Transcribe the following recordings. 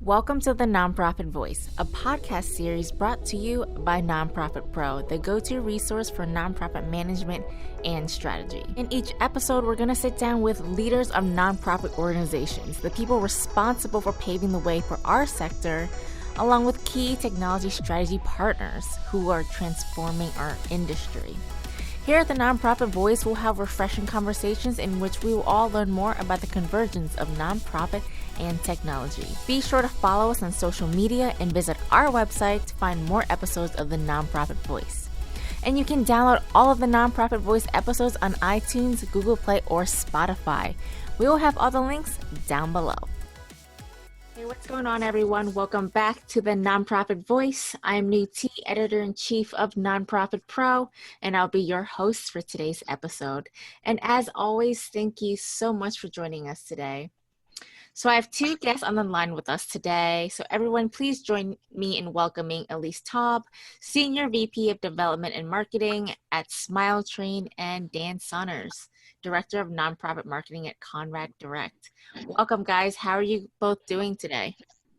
Welcome to the NonProfit Voice, a podcast series brought to you by NonProfit Pro, the go-to resource for nonprofit management and strategy. In each episode, we're going to sit down with leaders of nonprofit organizations, the people responsible for paving the way for our sector, along with key technology strategy partners who are transforming our industry. Here at the NonProfit Voice, we'll have refreshing conversations in which we will all learn more about the convergence of nonprofit and technology. Be sure to follow us on social media and visit our website to find more episodes of the NonProfit Voice. And you can download all of the NonProfit Voice episodes on iTunes, Google Play, or Spotify. We will have all the links down below. Hey, what's going on, everyone? Welcome back to the NonProfit Voice. I'm New T, Editor-in-Chief of NonProfit Pro, and I'll be your host for today's episode. And as always, thank you so much for joining us today. So I have two guests on the line with us today. So everyone, please join me in welcoming Elyse Taub, Senior VP of Development and Marketing at Smile Train, and Dan Saunders, Director of Nonprofit Marketing at Conrad Direct. Welcome, guys. How are you both doing today?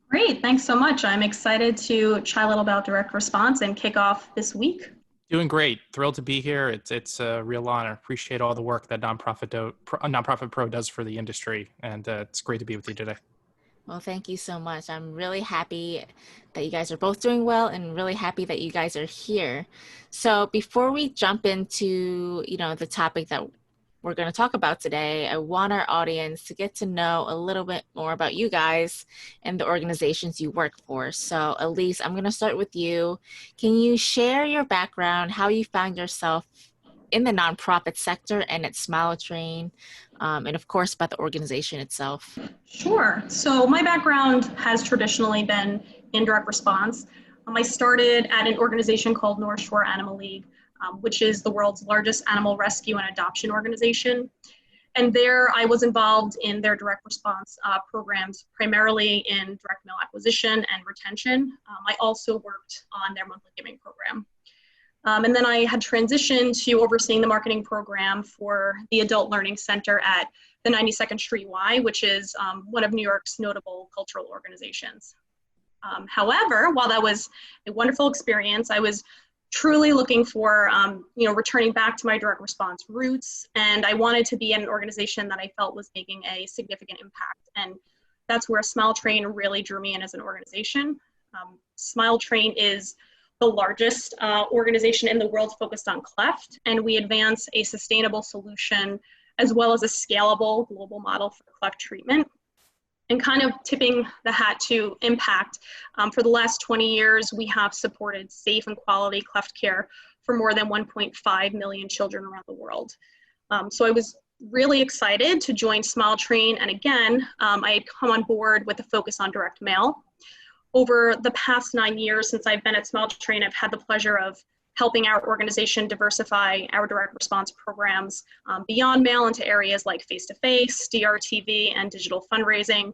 Great. Thanks so much. I'm excited to chat a little about direct response and kick off this week. Doing great. Thrilled to be here. It's a real honor. Appreciate all the work that NonProfit Pro does for the industry, and it's great to be with you today. Well, thank you so much. I'm really happy that you guys are both doing well and really happy that you guys are here. So before we jump into, the topic that we're going to talk about today, I want our audience to get to know a little bit more about you guys and the organizations you work for. So Elyse, I'm going to start with you. Can you share your background, how you found yourself in the nonprofit sector and at Smile Train, and of course about the organization itself? Sure. So my background has traditionally been in direct response. I started at an organization called North Shore Animal League, which is the world's largest animal rescue and adoption organization. And there I was involved in their direct response programs, primarily in direct mail acquisition and retention. I also worked on their monthly giving program. And then I had transitioned to overseeing the marketing program for the Adult Learning Center at the 92nd Street Y, which is one of New York's notable cultural organizations. However, while that was a wonderful experience, I was truly looking for, returning back to my direct response roots. And I wanted to be in an organization that I felt was making a significant impact. And that's where Smile Train really drew me in as an organization. Smile Train is the largest organization in the world focused on cleft, and we advance a sustainable solution as well as a scalable global model for cleft treatment. And kind of tipping the hat to impact, for the last 20 years, we have supported safe and quality cleft care for more than 1.5 million children around the world. So I was really excited to join Smile Train. And again, I had come on board with a focus on direct mail. Over the past 9 years since I've been at Smile Train, I've had the pleasure of helping our organization diversify our direct response programs beyond mail into areas like face-to-face, DRTV, and digital fundraising,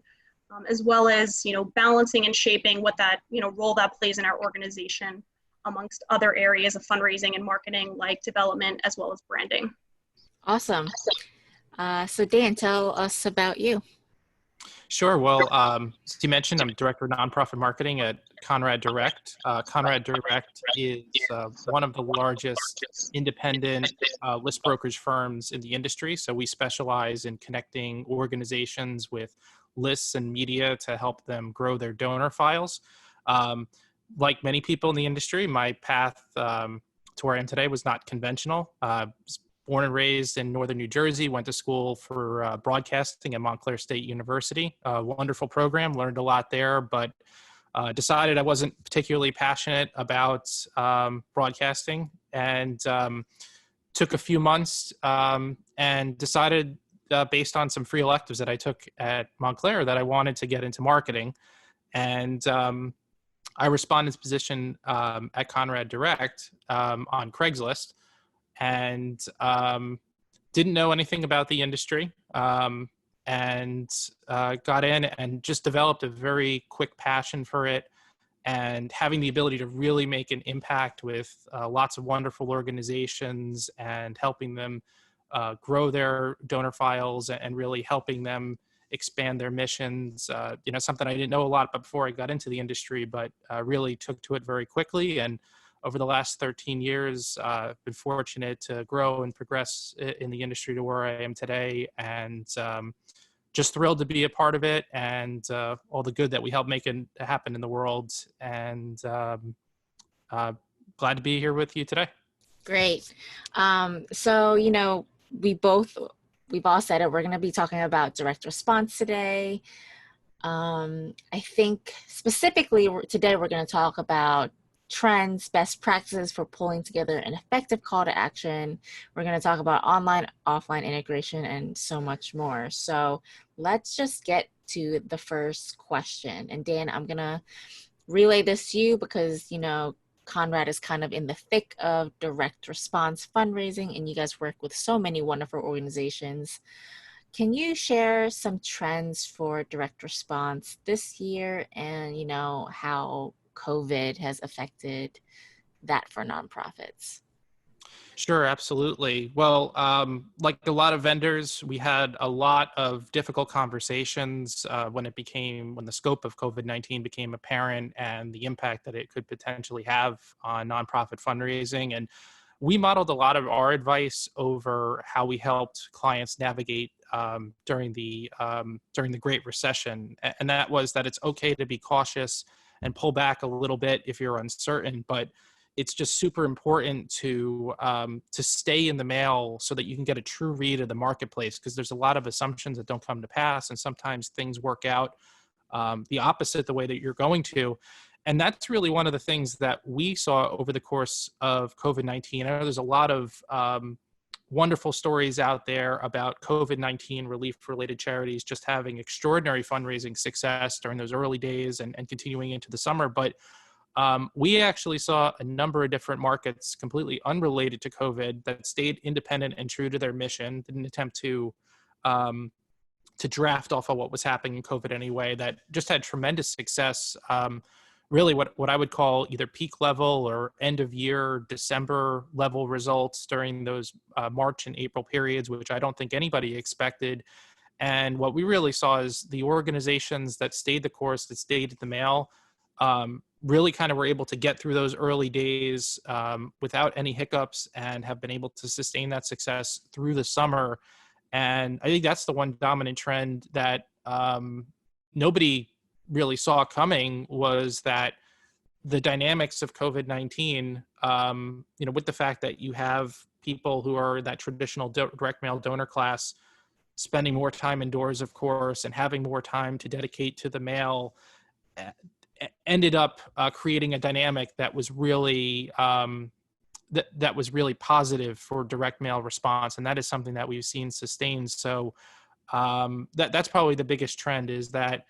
as well as, balancing and shaping what that, role that plays in our organization amongst other areas of fundraising and marketing like development as well as branding. Awesome. So Dan, tell us about you. Sure. Well, as you mentioned, I'm Director of Nonprofit Marketing at Conrad Direct. Conrad Direct is one of the largest independent list brokerage firms in the industry. So we specialize in connecting organizations with lists and media to help them grow their donor files. Like many people in the industry, my path to where I am today was not conventional. Born and raised in northern New Jersey, went to school for broadcasting at Montclair State University. Wonderful program, learned a lot there, but decided I wasn't particularly passionate about broadcasting, and took a few months and decided, based on some free electives that I took at Montclair, that I wanted to get into marketing. And I responded to position at Conrad Direct on Craigslist, and didn't know anything about the industry, and got in and just developed a very quick passion for it, and having the ability to really make an impact with lots of wonderful organizations and helping them grow their donor files and really helping them expand their missions. Something I didn't know a lot about before I got into the industry, but really took to it very quickly. And over the last 13 years, I've been fortunate to grow and progress in the industry to where I am today, and just thrilled to be a part of it, and all the good that we help make it happen in the world. And glad to be here with you today. Great. So, we've all said it. We're going to be talking about direct response today. I think specifically today we're going to talk about trends, best practices for pulling together an effective call to action. We're going to talk about online, offline integration, and so much more. So let's just get to the first question. And Dan, I'm going to relay this to you because, Conrad is kind of in the thick of direct response fundraising, and you guys work with so many wonderful organizations. Can you share some trends for direct response this year and, how COVID has affected that for nonprofits? Sure, absolutely. Well, like a lot of vendors, we had a lot of difficult conversations when the scope of COVID-19 became apparent and the impact that it could potentially have on nonprofit fundraising. And we modeled a lot of our advice over how we helped clients navigate during the Great Recession, and that was that it's okay to be cautious and pull back a little bit if you're uncertain, but it's just super important to stay in the mail so that you can get a true read of the marketplace, because there's a lot of assumptions that don't come to pass, and sometimes things work out the opposite the way that you're going to. And that's really one of the things that we saw over the course of COVID-19. I know there's a lot of wonderful stories out there about COVID-19 relief-related charities just having extraordinary fundraising success during those early days and continuing into the summer. But we actually saw a number of different markets completely unrelated to COVID that stayed independent and true to their mission, didn't attempt to draft off of what was happening in COVID anyway, that just had tremendous success. Really what I would call either peak level or end of year December level results during those March and April periods, which I don't think anybody expected. And what we really saw is the organizations that stayed the course, that stayed at the mail, really kind of were able to get through those early days without any hiccups and have been able to sustain that success through the summer. And I think that's the one dominant trend that nobody really saw coming, was that the dynamics of COVID-19, with the fact that you have people who are that traditional direct mail donor class spending more time indoors, of course, and having more time to dedicate to the mail, ended up creating a dynamic that was really that was really positive for direct mail response, and that is something that we've seen sustained. So that's probably the biggest trend, is that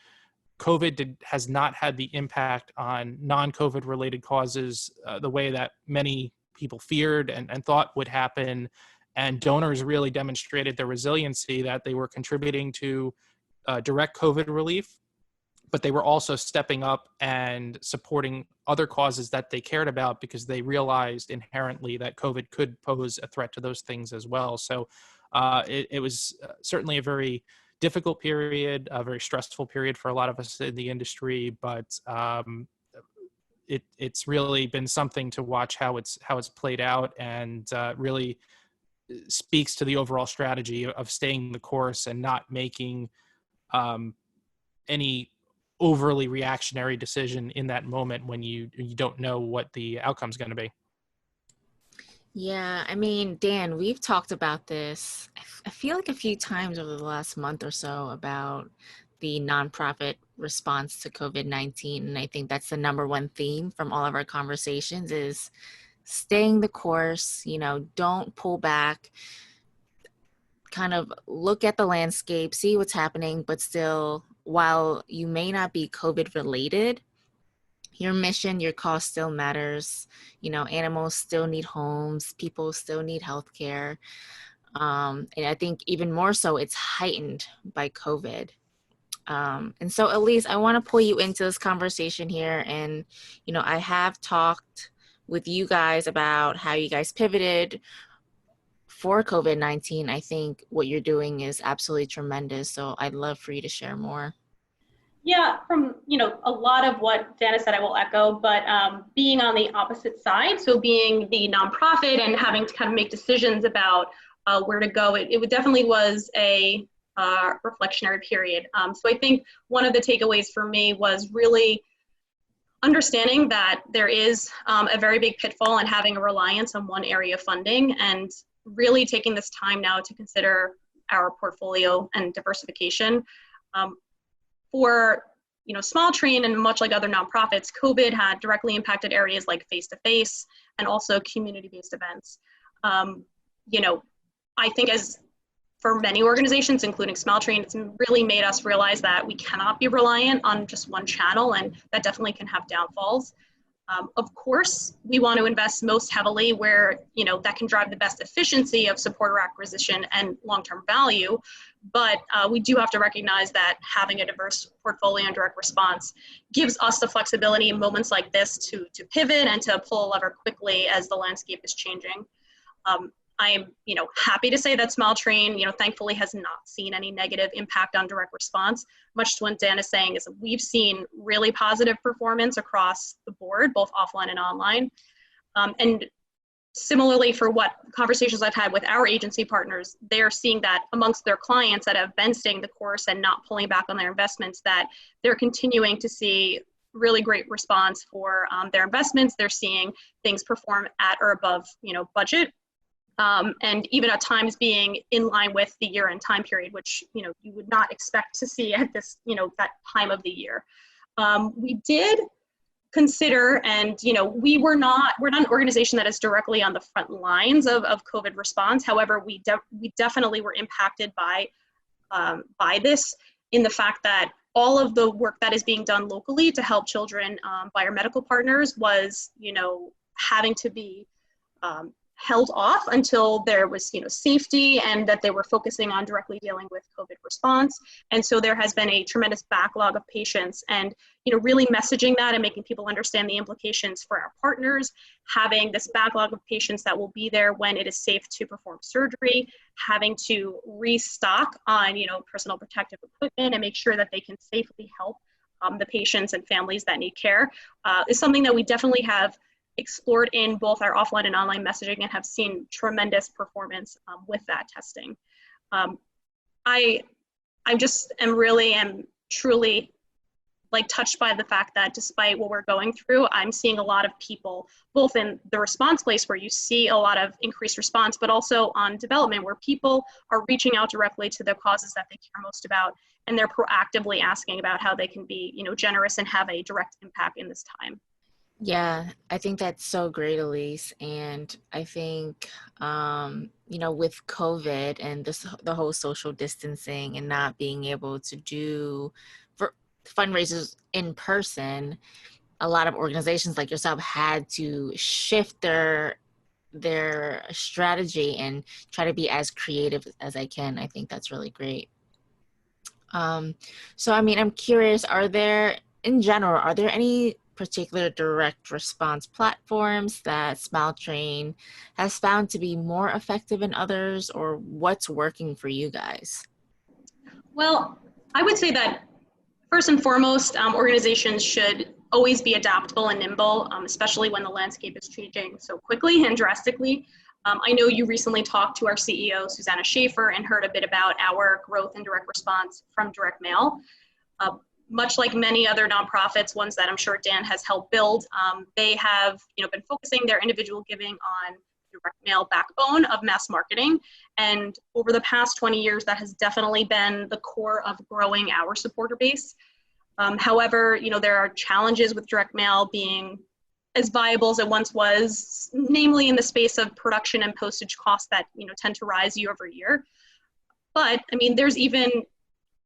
COVID has not had the impact on non-COVID related causes the way that many people feared and thought would happen. And donors really demonstrated their resiliency, that they were contributing to direct COVID relief, but they were also stepping up and supporting other causes that they cared about, because they realized inherently that COVID could pose a threat to those things as well. So it was certainly a very difficult period, a very stressful period for a lot of us in the industry, but it's really been something to watch how it's played out, and really speaks to the overall strategy of staying the course and not making any overly reactionary decision in that moment when you don't know what the outcome's going to be. Yeah, I mean, Dan, we've talked about this, I feel like a few times over the last month or so, about the nonprofit response to COVID-19. And I think that's the number one theme from all of our conversations, is staying the course, don't pull back, kind of look at the landscape, see what's happening, but still, while you may not be COVID related, your mission, your cause still matters. Animals still need homes, people still need healthcare. And I think even more so, it's heightened by COVID. And so, Elyse, I want to pull you into this conversation here. And, I have talked with you guys about how you guys pivoted for COVID-19, I think what you're doing is absolutely tremendous. So I'd love for you to share more. Yeah, from a lot of what Dana said, I will echo, but being on the opposite side, so being the nonprofit and having to kind of make decisions about where to go, it definitely was a reflectionary period. So I think one of the takeaways for me was really understanding that there is a very big pitfall in having a reliance on one area of funding, and really taking this time now to consider our portfolio and diversification. For Small Train, and much like other nonprofits, COVID had directly impacted areas like face-to-face and also community-based events. I think as for many organizations, including Small Train, it's really made us realize that we cannot be reliant on just one channel, and that definitely can have downfalls. Of course, we want to invest most heavily where that can drive the best efficiency of supporter acquisition and long-term value, but we do have to recognize that having a diverse portfolio and direct response gives us the flexibility in moments like this to pivot and to pull a lever quickly as the landscape is changing. I'm happy to say that Small Train, thankfully has not seen any negative impact on direct response. Much to what Dan is saying is that we've seen really positive performance across the board, both offline and online. And similarly, for what conversations I've had with our agency partners, they're seeing that amongst their clients that have been staying the course and not pulling back on their investments, that they're continuing to see really great response for their investments. They're seeing things perform at or above, budget. And even at times being in line with the year-end time period, which you would not expect to see at this that time of the year. We did consider, and we're not an organization that is directly on the front lines of COVID response. However, we definitely were impacted by this, in the fact that all of the work that is being done locally to help children by our medical partners was having to be held off until there was safety, and that they were focusing on directly dealing with COVID response. And so there has been a tremendous backlog of patients, and really messaging that and making people understand the implications for our partners, having this backlog of patients that will be there when it is safe to perform surgery, having to restock on personal protective equipment and make sure that they can safely help the patients and families that need care, is something that we definitely have explored in both our offline and online messaging, and have seen tremendous performance with that testing. I just am truly touched by the fact that despite what we're going through, I'm seeing a lot of people, both in the response place where you see a lot of increased response, but also on development where people are reaching out directly to the causes that they care most about, and they're proactively asking about how they can be generous and have a direct impact in this time. Yeah, I think that's so great, Elyse. And I think, with COVID and the whole social distancing and not being able to do for fundraisers in person, a lot of organizations like yourself had to shift their strategy and try to be as creative as I can. I think that's really great. So, I'm curious, are there any particular direct response platforms that Small Train has found to be more effective than others, or what's working for you guys? Well, I would say that first and foremost, organizations should always be adaptable and nimble, especially when the landscape is changing so quickly and drastically. I know you recently talked to our CEO, Susanna Schaefer, and heard a bit about our growth in direct response from direct mail. Much like many other nonprofits, ones that I'm sure Dan has helped build, they have been focusing their individual giving on direct mail backbone of mass marketing. And over the past 20 years, that has definitely been the core of growing our supporter base. However, there are challenges with direct mail being as viable as it once was, namely in the space of production and postage costs that tend to rise year over year. But there's even,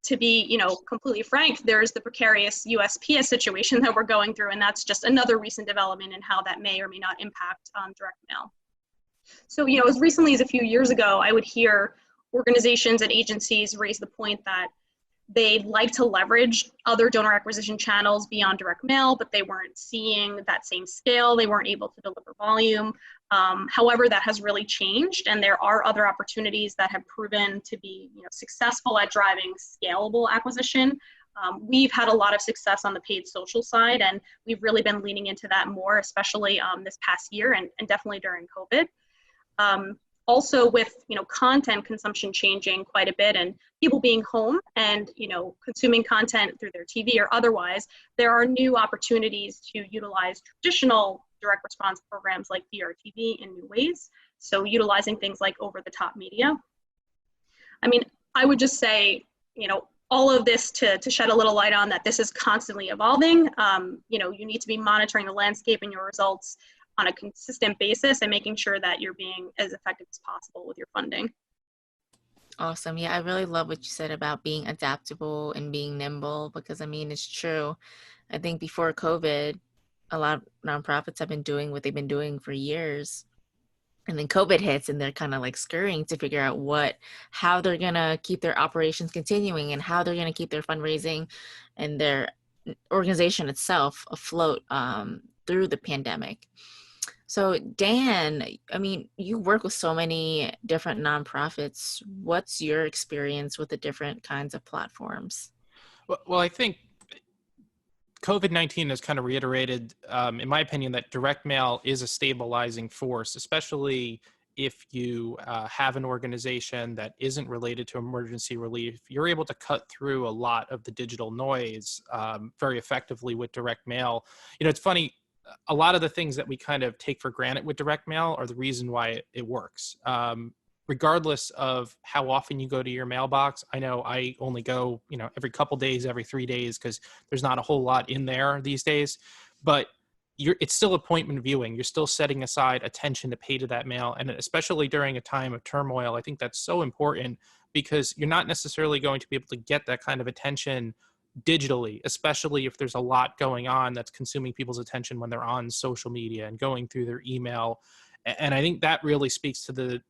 to be completely frank, there's the precarious USPS situation that we're going through, and that's just another recent development in how that may or may not impact direct mail. So as recently as a few years ago, I would hear organizations and agencies raise the point that they'd like to leverage other donor acquisition channels beyond direct mail, but they weren't seeing that same scale. They weren't able to deliver volume. However, that has really changed, and there are other opportunities that have proven to be successful at driving scalable acquisition. We've had a lot of success on the paid social side, and we've really been leaning into that more, especially this past year and definitely during COVID. Also with content consumption changing quite a bit and people being home and consuming content through their TV or otherwise, there are new opportunities to utilize traditional direct response programs like DRTV in new ways. So utilizing things like over-the-top media. I mean, I would just say, all of this to shed a little light on that this is constantly evolving. You need to be monitoring the landscape and your results on a consistent basis and making sure that you're being as effective as possible with your funding. Awesome. Yeah, I really love what you said about being adaptable and being nimble, because it's true. I think before COVID, a lot of nonprofits have been doing what they've been doing for years. And then COVID hits and they're kind of like scurrying to figure out how they're going to keep their operations continuing and how they're going to keep their fundraising and their organization itself afloat through the pandemic. So Dan, you work with so many different nonprofits. What's your experience with the different kinds of platforms? Well, I think COVID-19 has kind of reiterated, in my opinion, that direct mail is a stabilizing force, especially if you have an organization that isn't related to emergency relief. You're able to cut through a lot of the digital noise very effectively with direct mail. It's funny, a lot of the things that we kind of take for granted with direct mail are the reason why it works. Regardless of how often you go to your mailbox. I know I only go, every couple days, every 3 days, because there's not a whole lot in there these days, but it's still appointment viewing. You're still setting aside attention to pay to that mail. And especially during a time of turmoil, I think that's so important, because you're not necessarily going to be able to get that kind of attention digitally, especially if there's a lot going on that's consuming people's attention when they're on social media and going through their email. And I think that really speaks to the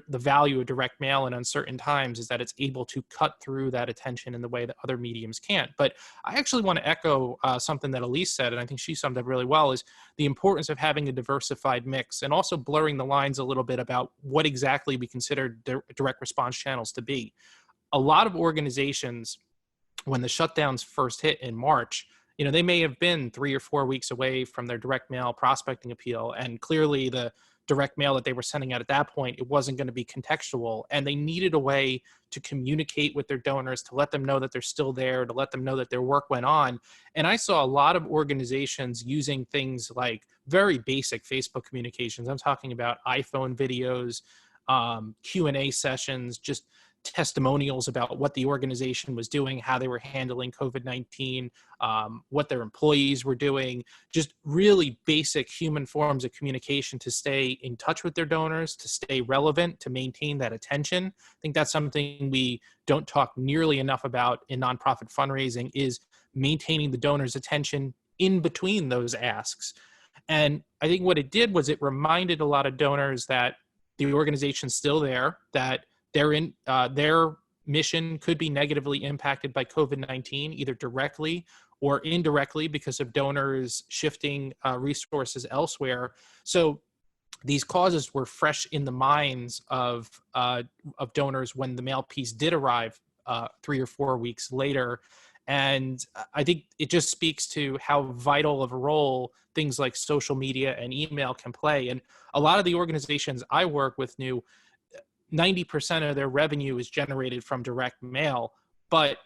value of direct mail in uncertain times, is that it's able to cut through that attention in the way that other mediums can't. But I actually want to echo something that Elyse said, and I think she summed up really well, is the importance of having a diversified mix and also blurring the lines a little bit about what exactly we consider direct response channels to be. A lot of organizations, when the shutdowns first hit in March, they may have been 3 or 4 weeks away from their direct mail prospecting appeal. And clearly the direct mail that they were sending out at that point, it wasn't going to be contextual. And they needed a way to communicate with their donors, to let them know that they're still there, to let them know that their work went on. And I saw a lot of organizations using things like very basic Facebook communications. I'm talking about iPhone videos, Q&A sessions, just testimonials about what the organization was doing, how they were handling COVID-19, what their employees were doing, just really basic human forms of communication to stay in touch with their donors, to stay relevant, to maintain that attention. I think that's something we don't talk nearly enough about in nonprofit fundraising, is maintaining the donor's attention in between those asks. And I think what it did was it reminded a lot of donors that the organization's still there, that their mission could be negatively impacted by COVID-19, either directly or indirectly because of donors shifting resources elsewhere. So these causes were fresh in the minds of donors when the mail piece did arrive 3 or 4 weeks later. And I think it just speaks to how vital of a role things like social media and email can play. And a lot of the organizations I work with knew 90% of their revenue is generated from direct mail, but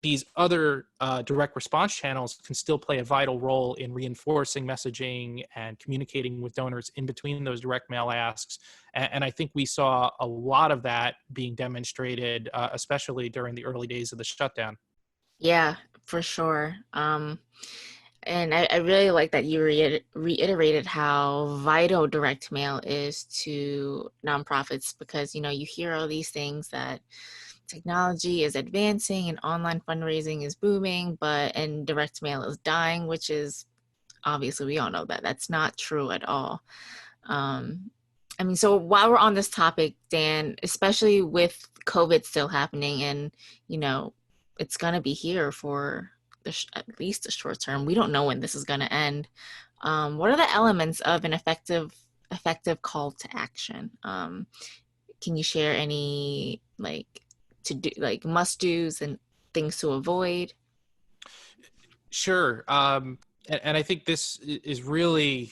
these other direct response channels can still play a vital role in reinforcing messaging and communicating with donors in between those direct mail asks. And I think we saw a lot of that being demonstrated, especially during the early days of the shutdown. Yeah, for sure. And I really like that you reiterated how vital direct mail is to nonprofits, because, you hear all these things that technology is advancing and online fundraising is booming, and direct mail is dying, which is obviously, we all know that that's not true at all. So while we're on this topic, Dan, especially with COVID still happening and, it's going to be here for at least the short term. We don't know when this is going to end. What are the elements of an effective effective call to action. Can you share any must-dos and things to avoid? Sure. And I think this is really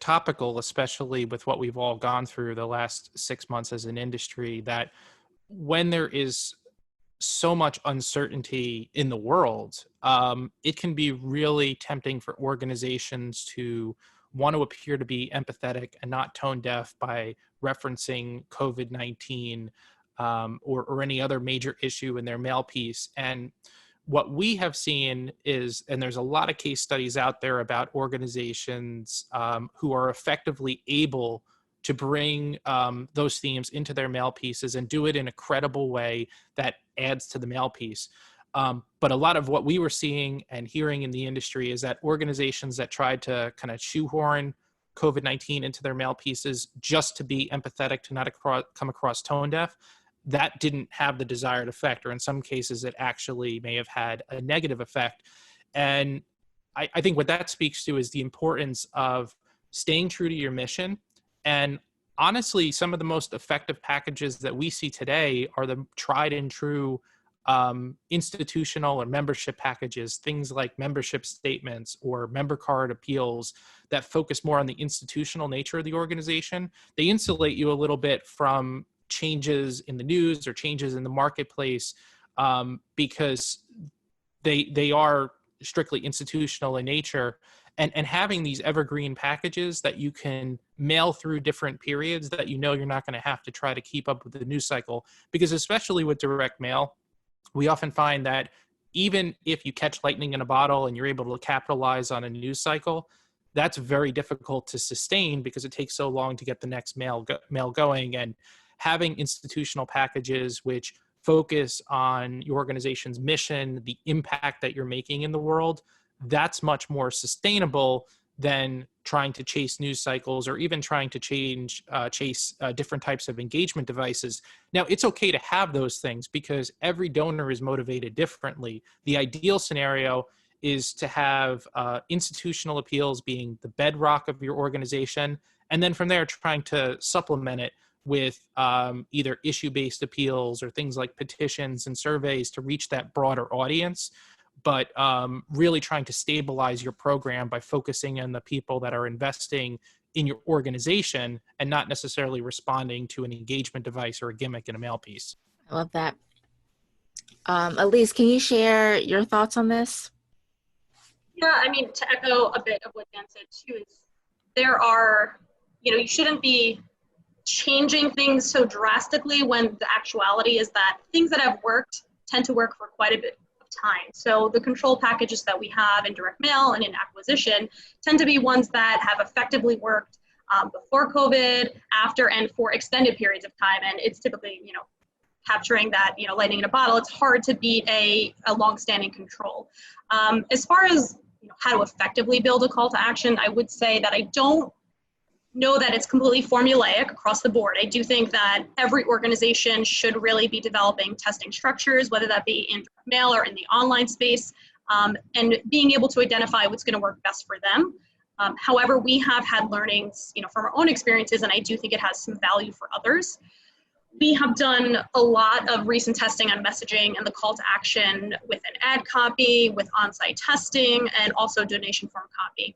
topical, especially with what we've all gone through the last 6 months as an industry, that when there is so much uncertainty in the world, it can be really tempting for organizations to want to appear to be empathetic and not tone deaf by referencing COVID-19 or any other major issue in their mail piece. And what we have seen is, and there's a lot of case studies out there about organizations who are effectively able to bring those themes into their mail pieces and do it in a credible way that adds to the mail piece. But a lot of what we were seeing and hearing in the industry is that organizations that tried to kind of shoehorn COVID-19 into their mail pieces just to be empathetic, to not come across tone deaf, that didn't have the desired effect, or in some cases it actually may have had a negative effect. And I think what that speaks to is the importance of staying true to your mission. And honestly, some of the most effective packages that we see today are the tried and true institutional or membership packages, things like membership statements or member card appeals that focus more on the institutional nature of the organization. They insulate you a little bit from changes in the news or changes in the marketplace because they are strictly institutional in nature. And having these evergreen packages that you can mail through different periods that you know you're not going to have to try to keep up with the news cycle. Because especially with direct mail, we often find that even if you catch lightning in a bottle and you're able to capitalize on a news cycle, that's very difficult to sustain because it takes so long to get the next mail going. And having institutional packages which focus on your organization's mission, the impact that you're making in the world, that's much more sustainable than trying to chase news cycles or even trying to chase different types of engagement devices. Now, it's okay to have those things because every donor is motivated differently. The ideal scenario is to have institutional appeals being the bedrock of your organization, and then from there trying to supplement it with either issue-based appeals or things like petitions and surveys to reach that broader audience. But really trying to stabilize your program by focusing on the people that are investing in your organization and not necessarily responding to an engagement device or a gimmick in a mail piece. I love that. Elyse, can you share your thoughts on this? Yeah, I mean, to echo a bit of what Dan said too, is there are, you shouldn't be changing things so drastically when the actuality is that things that have worked tend to work for quite a bit of time. So the control packages that we have in direct mail and in acquisition tend to be ones that have effectively worked before COVID, after, and for extended periods of time. And it's typically, capturing that, lightning in a bottle. It's hard to beat a long-standing control. As far as how to effectively build a call to action, I would say that I don't know that it's completely formulaic across the board. I do think that every organization should really be developing testing structures, whether that be in direct mail or in the online space, and being able to identify what's going to work best for them. However, we have had learnings, from our own experiences, and I do think it has some value for others. We have done a lot of recent testing on messaging and the call to action with an ad copy, with on-site testing, and also donation form copy.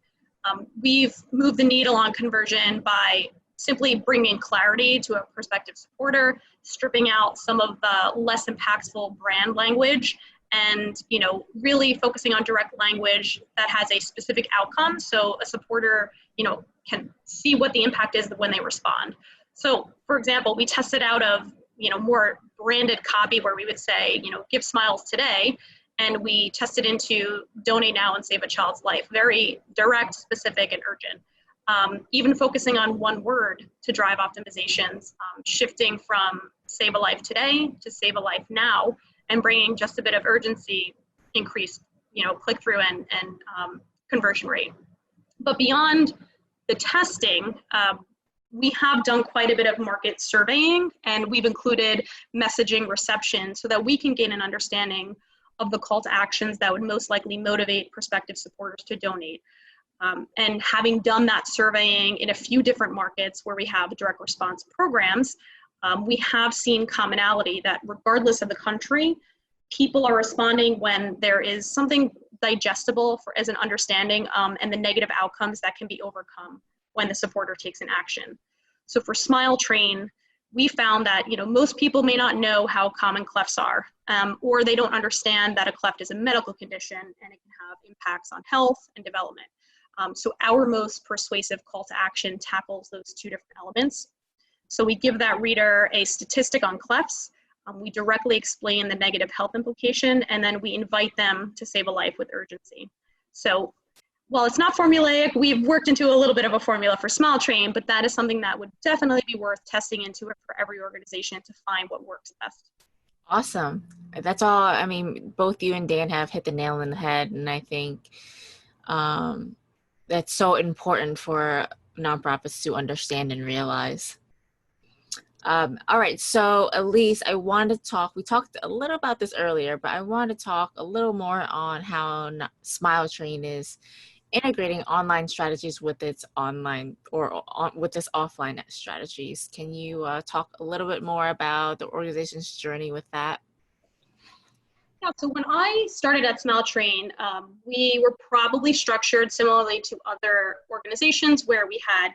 We've moved the needle on conversion by simply bringing clarity to a prospective supporter, stripping out some of the less impactful brand language, and really focusing on direct language that has a specific outcome, so a supporter can see what the impact is when they respond. So, for example, we tested out of more branded copy where we would say give smiles today, and we tested into donate now and save a child's life. Very direct, specific, and urgent. Even focusing on one word to drive optimizations, shifting from save a life today to save a life now, and bringing just a bit of urgency, increased click-through and conversion rate. But beyond the testing, we have done quite a bit of market surveying, and we've included messaging reception so that we can gain an understanding of the call to actions that would most likely motivate prospective supporters to donate. And having done that surveying in a few different markets where we have direct response programs, we have seen commonality that regardless of the country, people are responding when there is something digestible as an understanding and the negative outcomes that can be overcome when the supporter takes an action. So for Smile Train, we found that most people may not know how common clefts are, or they don't understand that a cleft is a medical condition and it can have impacts on health and development. So our most persuasive call to action tackles those two different elements. So we give that reader a statistic on clefts, we directly explain the negative health implication, and then we invite them to save a life with urgency. So while it's not formulaic, we've worked into a little bit of a formula for Smile Train, but that is something that would definitely be worth testing into it for every organization to find what works best. Awesome. That's all. I mean, both you and Dan have hit the nail on the head, and I think that's so important for nonprofits to understand and realize. All right, so Elyse, we talked a little about this earlier, but I want to talk a little more on how Smile Train is integrating online strategies with its with its offline strategies. Can you talk a little bit more about the organization's journey with that? Yeah, so when I started at Smile Train, we were probably structured similarly to other organizations where we had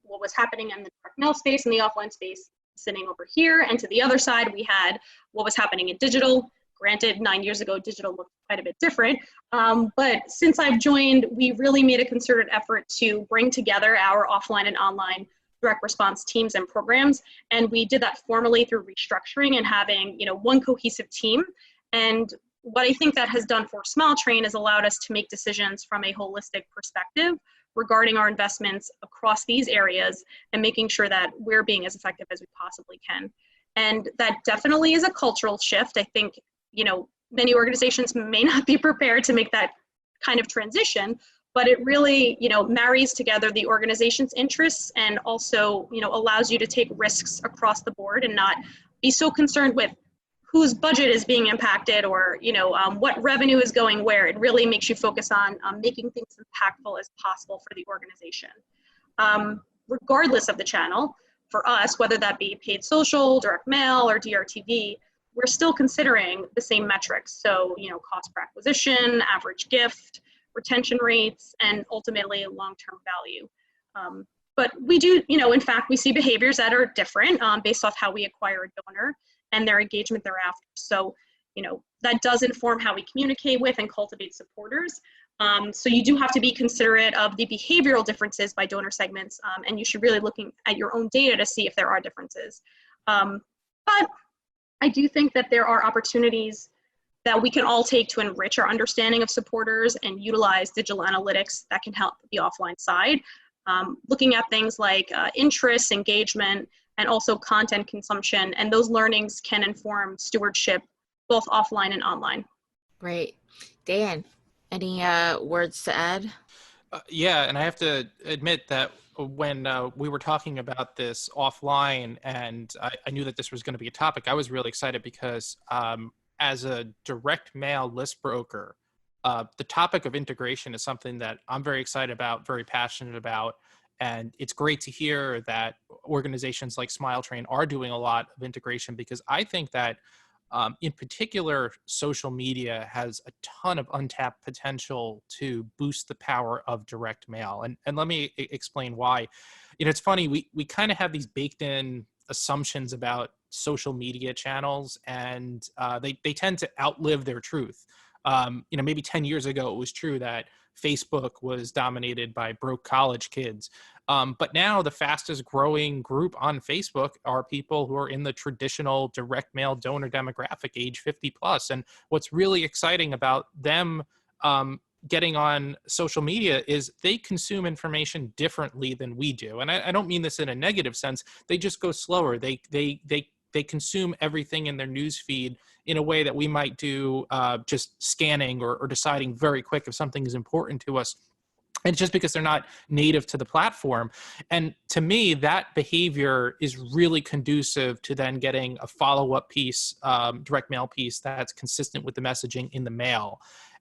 what was happening in the direct mail space and the offline space sitting over here. And to the other side, we had what was happening in digital. Granted, 9 years ago, digital looked quite a bit different. But since I've joined, we really made a concerted effort to bring together our offline and online direct response teams and programs. And we did that formally through restructuring and having one cohesive team. And what I think that has done for Smile Train is allowed us to make decisions from a holistic perspective regarding our investments across these areas and making sure that we're being as effective as we possibly can. And that definitely is a cultural shift. I think, many organizations may not be prepared to make that kind of transition, but it really, marries together the organization's interests and also, allows you to take risks across the board and not be so concerned with whose budget is being impacted or, what revenue is going where. It really makes you focus on making things impactful as possible for the organization. Regardless of the channel, for us, whether that be paid social, direct mail, or DRTV, we're still considering the same metrics. So, cost per acquisition, average gift, retention rates, and ultimately long-term value. But we do, in fact, we see behaviors that are different based off how we acquire a donor and their engagement thereafter. So, that does inform how we communicate with and cultivate supporters. So you do have to be considerate of the behavioral differences by donor segments, and you should really looking at your own data to see if there are differences. But I do think that there are opportunities that we can all take to enrich our understanding of supporters and utilize digital analytics that can help the offline side. Looking at things like interests, engagement, and also content consumption, and those learnings can inform stewardship both offline and online. Great. Dan, any words to add? Yeah, and I have to admit that when we were talking about this offline and I knew that this was going to be a topic, I was really excited because as a direct mail list broker, the topic of integration is something that I'm very excited about, very passionate about. And it's great to hear that organizations like Smile Train are doing a lot of integration, because I think that in particular, social media has a ton of untapped potential to boost the power of direct mail. And let me explain why. It's funny, we kind of have these baked in assumptions about social media channels, and they tend to outlive their truth. Maybe 10 years ago, it was true that Facebook was dominated by broke college kids. But now the fastest growing group on Facebook are people who are in the traditional direct mail donor demographic, age 50 plus. And what's really exciting about them getting on social media is they consume information differently than we do. And I don't mean this in a negative sense. They just go slower. They consume everything in their news feed in a way that we might do just scanning or deciding very quick if something is important to us. And just because they're not native to the platform. And to me, that behavior is really conducive to then getting a follow-up piece, direct mail piece that's consistent with the messaging in the mail.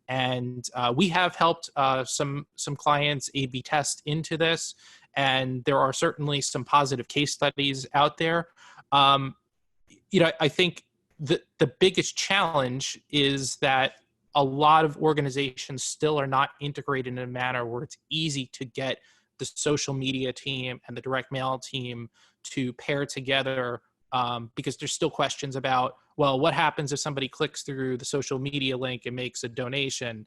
And we have helped some clients A/B test into this, and there are certainly some positive case studies out there. I think the biggest challenge is that a lot of organizations still are not integrated in a manner where it's easy to get the social media team and the direct mail team to pair together, because there's still questions about, well, what happens if somebody clicks through the social media link and makes a donation?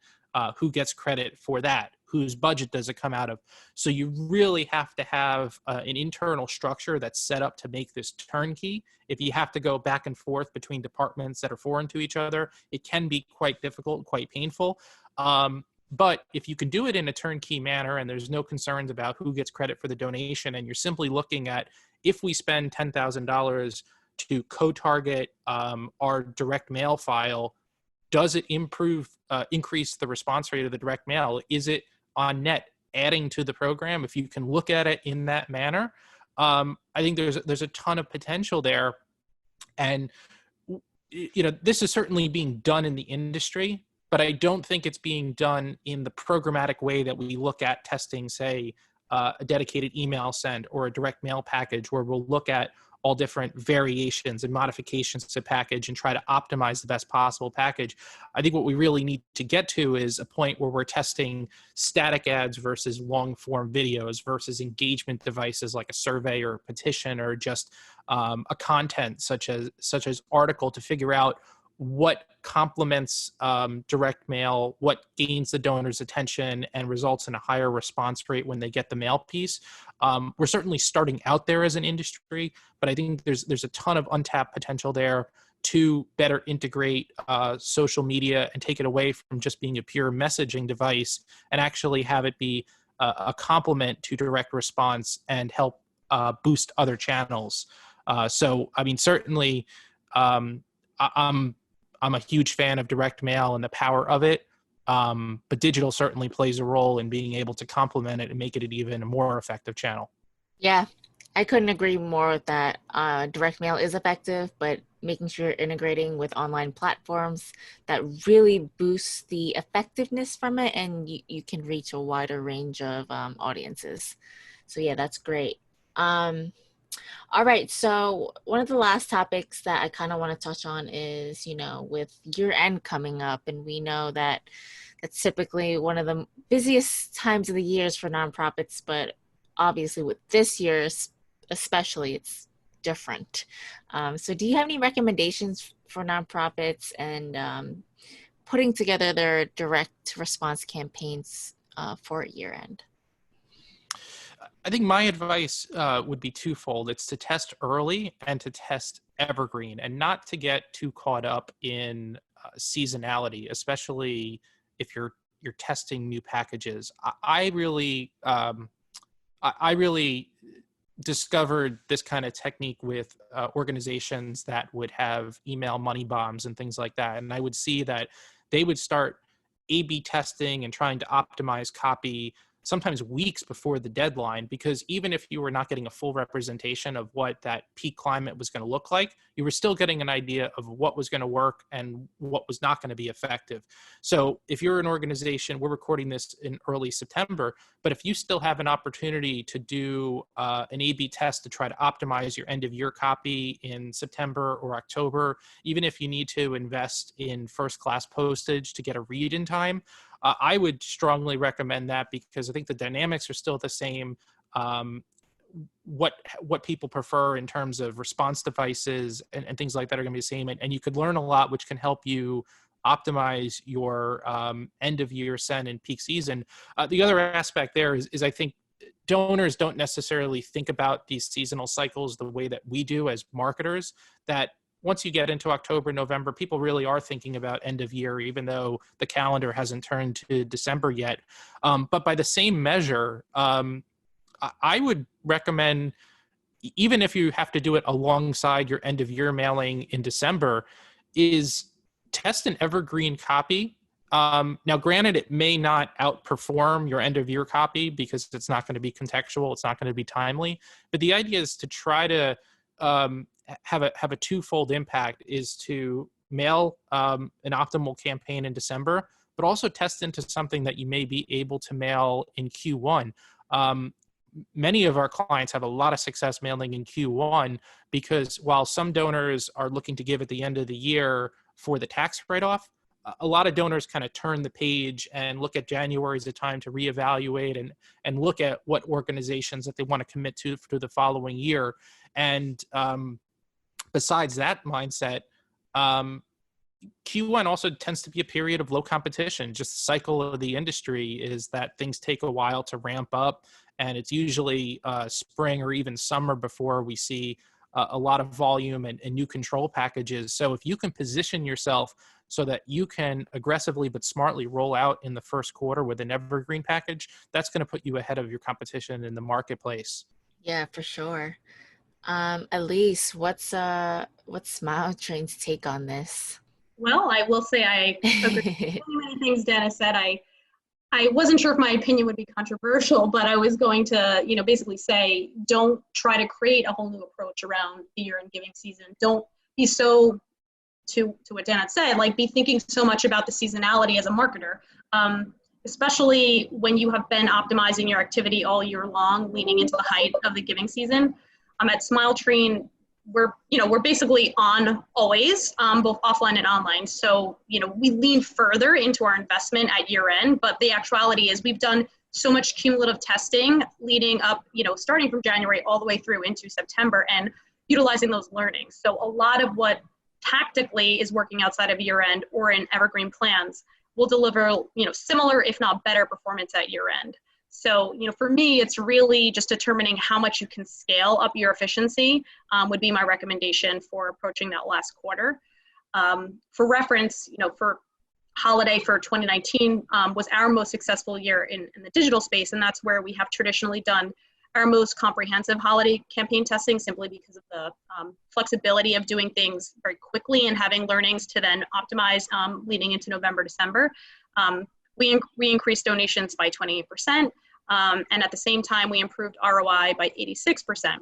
Who gets credit for that? Whose budget does it come out of? So you really have to have an internal structure that's set up to make this turnkey. If you have to go back and forth between departments that are foreign to each other, it can be quite difficult, quite painful. But if you can do it in a turnkey manner and there's no concerns about who gets credit for the donation, and you're simply looking at, if we spend $10,000 to co-target our direct mail file, does it increase the response rate of the direct mail? Is it on net adding to the program? If you can look at it in that manner, I think there's a ton of potential there. And this is certainly being done in the industry, but I don't think it's being done in the programmatic way that we look at testing, say, a dedicated email send or a direct mail package, where we'll look at all different variations and modifications to the package and try to optimize the best possible package. I think what we really need to get to is a point where we're testing static ads versus long form videos versus engagement devices like a survey or a petition, or just a content such as article, to figure out what complements direct mail, what gains the donor's attention and results in a higher response rate when they get the mail piece. We're certainly starting out there as an industry, but I think there's a ton of untapped potential there to better integrate social media and take it away from just being a pure messaging device and actually have it be a complement to direct response and help boost other channels. So, I mean, certainly I'm a huge fan of direct mail and the power of it, but digital certainly plays a role in being able to complement it and make it an even more effective channel. Yeah, I couldn't agree more with that. Direct mail is effective, but making sure you're integrating with online platforms that really boosts the effectiveness from it, and you can reach a wider range of audiences. So yeah, that's great. All right, so one of the last topics that I kind of want to touch on is, with year end coming up, and we know that that's typically one of the busiest times of the years for nonprofits, but obviously with this year especially, it's different. So do you have any recommendations for nonprofits and putting together their direct response campaigns for year end? I think my advice would be twofold. It's to test early and to test evergreen, and not to get too caught up in seasonality, especially if you're testing new packages. I really discovered this kind of technique with organizations that would have email money bombs and things like that, and I would see that they would start A/B testing and trying to optimize copy sometimes weeks before the deadline, because even if you were not getting a full representation of what that peak climate was going to look like, you were still getting an idea of what was going to work and what was not going to be effective. So if you're an organization, we're recording this in early September, but if you still have an opportunity to do an A/B test to try to optimize your end of year copy in September or October, even if you need to invest in first class postage to get a read in time, I would strongly recommend that, because I think the dynamics are still the same. What people prefer in terms of response devices and things like that are going to be the same. And you could learn a lot, which can help you optimize your end of year send and peak season. The other aspect there is I think donors don't necessarily think about these seasonal cycles the way that we do as marketers, that once you get into October, November, people really are thinking about end of year, even though the calendar hasn't turned to December yet. But by the same measure, I would recommend, even if you have to do it alongside your end of year mailing in December, is test an evergreen copy. Now, granted, it may not outperform your end of year copy because it's not going to be contextual, it's not going to be timely. But the idea is to try to have a twofold impact, is to mail an optimal campaign in December, but also test into something that you may be able to mail in Q1. Many of our clients have a lot of success mailing in Q1 because while some donors are looking to give at the end of the year for the tax write-off, a lot of donors kind of turn the page and look at January as a time to reevaluate and look at what organizations that they want to commit to for the following year. And besides that mindset, Q1 also tends to be a period of low competition. Just the cycle of the industry is that things take a while to ramp up, and it's usually spring or even summer before we see a lot of volume and new control packages. So if you can position yourself so that you can aggressively but smartly roll out in the first quarter with an evergreen package, that's going to put you ahead of your competition in the marketplace. Yeah, for sure. Elyse, what's Smile Train's take on this? Well, I will say I agree with many things Dennis said. I wasn't sure if my opinion would be controversial, but I was going to, basically say, don't try to create a whole new approach around the year-end giving season. Don't be so, to what Dan had said, like be thinking so much about the seasonality as a marketer, especially when you have been optimizing your activity all year long, leading into the height of the giving season. At Smile Train, we're basically on always, both offline and online. So, we lean further into our investment at year end, but the actuality is we've done so much cumulative testing leading up, starting from January all the way through into September and utilizing those learnings. So a lot of what tactically is working outside of year end or in evergreen plans will deliver, similar, if not better performance at year end. So, for me, it's really just determining how much you can scale up your efficiency would be my recommendation for approaching that last quarter. For reference, for holiday for 2019 was our most successful year in the digital space, and that's where we have traditionally done our most comprehensive holiday campaign testing simply because of the flexibility of doing things very quickly and having learnings to then optimize leading into November, December. We increased donations by 28%, and at the same time, we improved ROI by 86%.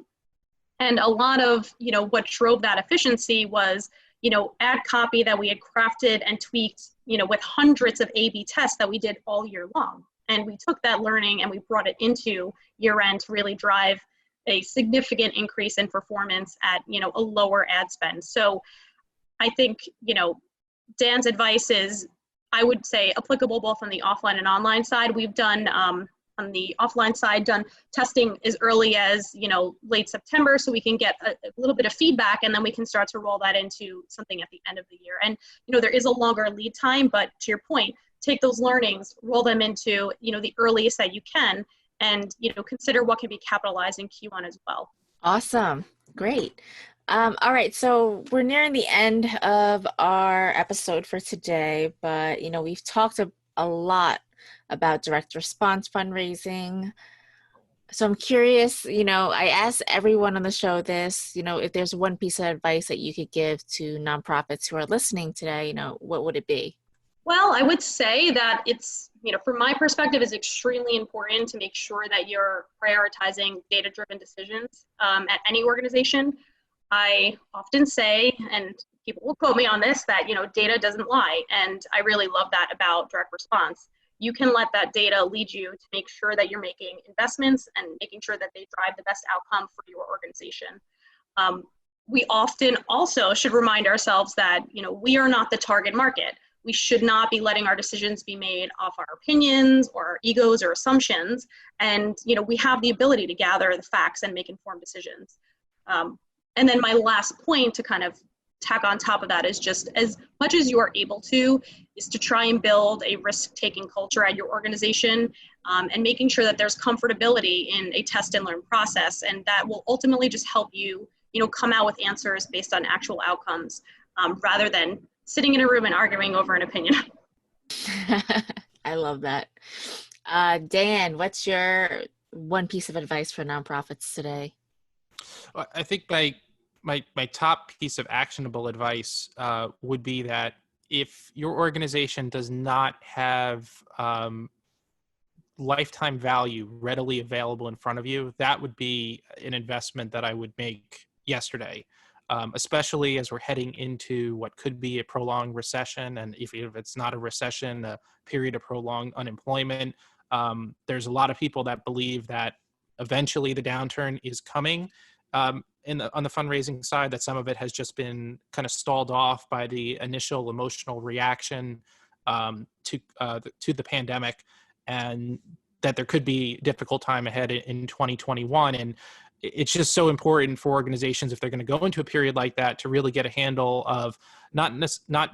And a lot of, what drove that efficiency was, ad copy that we had crafted and tweaked, with hundreds of A/B tests that we did all year long. And we took that learning and we brought it into year end to really drive a significant increase in performance at, a lower ad spend. So I think, Dan's advice is, I would say, applicable both on the offline and online side. We've done, on the offline side, done testing as early as, late September, so we can get a little bit of feedback, and then we can start to roll that into something at the end of the year. And, there is a longer lead time, but to your point, take those learnings, roll them into, the earliest that you can, and, consider what can be capitalized in Q1 as well. Awesome. Great. All right, so we're nearing the end of our episode for today, but, we've talked a lot about direct response fundraising. So I'm curious, I asked everyone on the show this, if there's one piece of advice that you could give to nonprofits who are listening today, what would it be? Well, I would say that it's, from my perspective, is extremely important to make sure that you're prioritizing data-driven decisions at any organization. I often say, and people will quote me on this, that, data doesn't lie. And I really love that about direct response. You can let that data lead you to make sure that you're making investments and making sure that they drive the best outcome for your organization. We often also should remind ourselves that, we are not the target market. We should not be letting our decisions be made off our opinions or our egos or assumptions. And, we have the ability to gather the facts and make informed decisions. And then my last point to kind of tack on top of that is just as much as you are able to, is to try and build a risk-taking culture at your organization and making sure that there's comfortability in a test and learn process. And that will ultimately just help you, come out with answers based on actual outcomes rather than sitting in a room and arguing over an opinion. I love that. Dan, what's your one piece of advice for nonprofits today? I think my top piece of actionable advice would be that if your organization does not have lifetime value readily available in front of you, that would be an investment that I would make yesterday. especially as we're heading into what could be a prolonged recession. And if it's not a recession, a period of prolonged unemployment, there's a lot of people that believe that eventually the downturn is coming. On the fundraising side, that some of it has just been kind of stalled off by the initial emotional reaction to the pandemic, and that there could be a difficult time ahead in 2021. And it's just so important for organizations, if they're going to go into a period like that, to really get a handle of not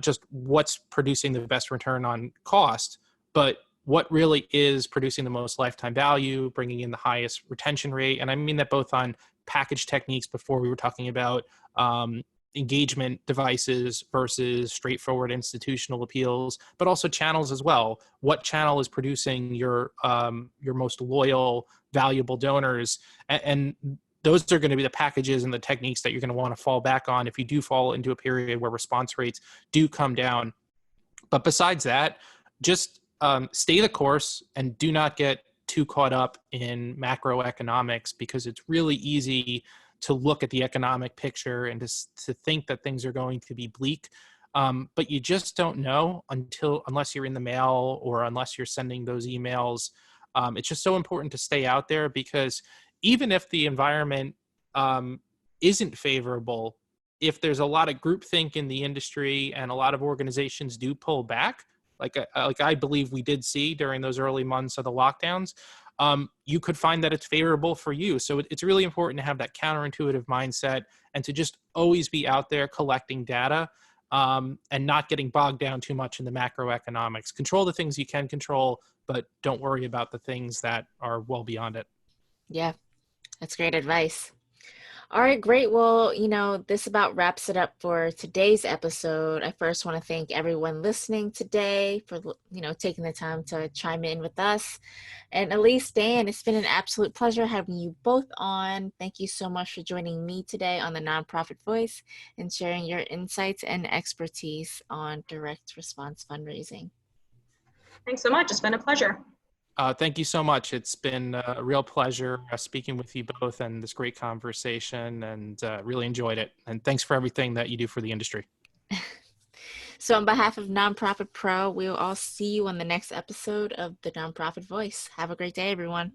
just what's producing the best return on cost, but what really is producing the most lifetime value, bringing in the highest retention rate. And I mean that both on package techniques. Before, we were talking about engagement devices versus straightforward institutional appeals, but also channels as well. What channel is producing your most loyal, valuable donors? And those are going to be the packages and the techniques that you're going to want to fall back on if you do fall into a period where response rates do come down. But besides that, just stay the course and do not get too caught up in macroeconomics, because it's really easy to look at the economic picture and to think that things are going to be bleak. But you just don't know unless you're in the mail or unless you're sending those emails. It's just so important to stay out there, because even if the environment isn't favorable, if there's a lot of groupthink in the industry and a lot of organizations do pull back, like I believe we did see during those early months of the lockdowns, you could find that it's favorable for you. So it's really important to have that counterintuitive mindset and to just always be out there collecting data, and not getting bogged down too much in the macroeconomics. Control the things you can control, but don't worry about the things that are well beyond it. Yeah, that's great advice. All right, great. Well, this about wraps it up for today's episode. I first want to thank everyone listening today for, taking the time to chime in with us. And Elyse, Dan, it's been an absolute pleasure having you both on. Thank you so much for joining me today on the Nonprofit Voice and sharing your insights and expertise on direct response fundraising. Thanks so much. It's been a pleasure. Thank you so much. It's been a real pleasure speaking with you both and this great conversation, and really enjoyed it. And thanks for everything that you do for the industry. So on behalf of Nonprofit Pro, we'll all see you on the next episode of the Nonprofit Voice. Have a great day, everyone.